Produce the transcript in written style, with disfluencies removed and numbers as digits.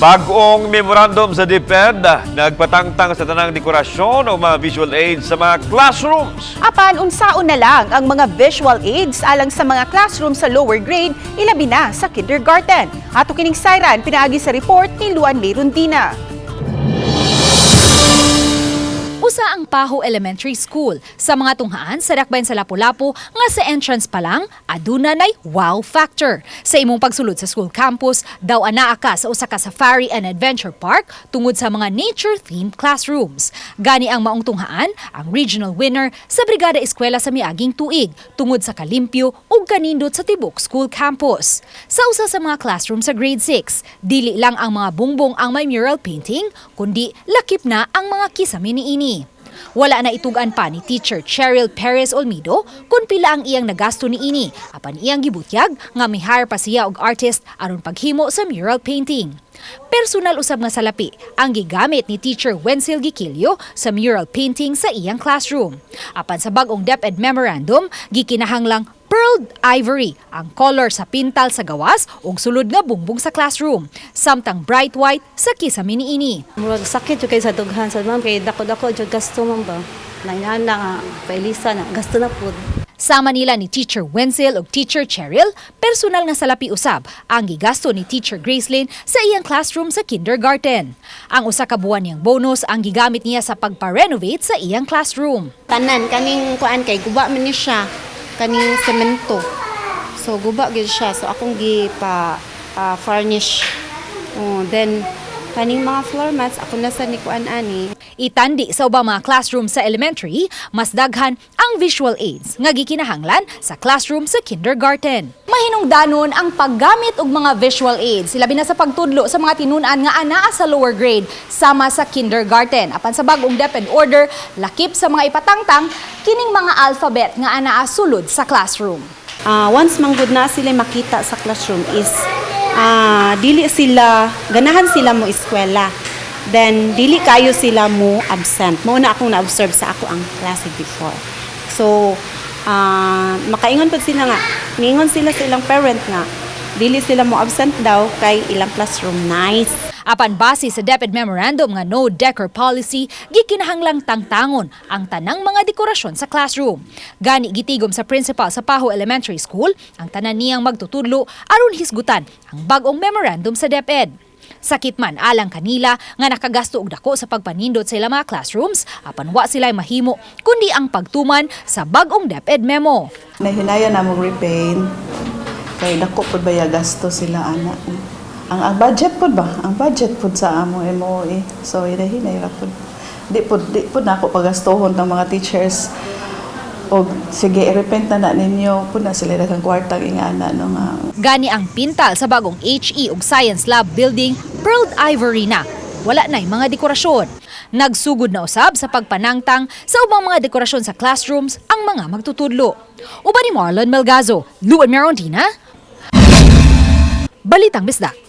Bagong memorandum sa DepEd, nagpatangtang sa tanang dekorasyon o mga visual aids sa mga classrooms. Apan, unsaon na lang ang mga visual aids alang sa mga classroom sa lower grade, ilabi na sa kindergarten. Ato kining sayran, pinaagi sa report ni Luan Lerundina. Usa ang Paho Elementary School sa mga tunghaan sa dakbayan sa Lapu-Lapu nga sa entrance pa lang aduna nay wow factor. Sa imong pagsulod sa school campus, daw anaa ka sa usa ka safari and adventure park tungod sa mga nature-themed classrooms. Gani ang maong tunghaan ang regional winner sa Brigada Eskwela sa miaging tuig tungod sa kalimpyo ug kanindot sa tibok school campus. Sa usa sa mga classroom sa grade 6, dili lang ang mga bongbong ang may mural painting, kundi lakip na ang mga kisame niini. Wala na itugan pa ni Teacher Cheryl Perez Olmido kung pila ang iyang nagasto niini, apan iyang gibutyag nga may hire pa siya og artist aron paghimo sa mural painting. Personal usab nga salapi ang gigamit ni Teacher Wenzel Gikilio sa mural painting sa iyang classroom. Apan sa bag-ong DepEd memorandum, gikinahanglang pearled ivory ang color sa pintal sa gawas ug sulod nga bongbong sa classroom, samtang bright white sa kisame niini. Murag sakit jud kay sa dughan sa ma'am kay dako-dako jud gasto man ba. Nangyan nga pailisa na gasto na pud. Sama nila ni Teacher Wenzel ug Teacher Cheryl, personal nga salapi usab ang gigasto ni Teacher Gracelyn sa iyang classroom sa kindergarten. Ang usa ka buwan niyang bonus ang gigamit niya sa pagpa-renovate sa iyang classroom. Tanan kaning kuan kay guba man ni siya kaning semento. So guba gyud siya, so akong furnish. Then kaning mga floor mats ako na sa ni kuan ani. Itandi sa ubang mga classroom sa elementary, mas daghan ang visual aids nga gikinahanglan sa classroom sa kindergarten. Mahinungdanon ang paggamit og mga visual aids, labi na sa pagtudlo sa mga tinun-an nga anaa sa lower grade sama sa kindergarten. Apan sa bag-ong DepEd order, lakip sa mga ipatangtang kining mga alphabet nga anaa sulod sa classroom. Once manggod na sila makita sa classroom is dili sila ganahan sila mo eskwela. Then dili kayo sila mo absent. Mao na akong na-observe sa ako ang klase before. So makaingon pud sila nga, niingon sila sa ilang parent nga dili sila mo absent daw kay ilang classroom nice. Apan base sa DepEd memorandum nga no decor policy, gikinahanglang tangtangon ang tanang mga dekorasyon sa classroom. Gani gitigom sa principal sa Paho Elementary School ang tanan niyang magtutudlo aron hisgutan ang bag-ong memorandum sa DepEd. Sakit man alang kanila nga nakagasto og dako sa pagpanindot sa ilang mga classrooms, apan wa sila mahimo kundi ang pagtuman sa bag-ong DepEd memo. Nahinaya na mo repaint kay dako pud baya gasto sila ana. Ang budget pud ba? Ang budget pud sa amo MOE. So hinay ra pud. Di pud nako pagastohon ng mga teachers. O sige, i-repent na ninyo, puna sila daghang kwartang ingana. No, nga. Gani ang pintal sa bagong HE ug Science Lab building, pearled ivory na. Wala na'y mga dekorasyon. Nagsugod na usab sa pagpanangtang sa ubang mga dekorasyon sa classrooms ang mga magtutudlo. Uban ni Marlon Melgazo, Luan Merondina, Balitang Bisdak.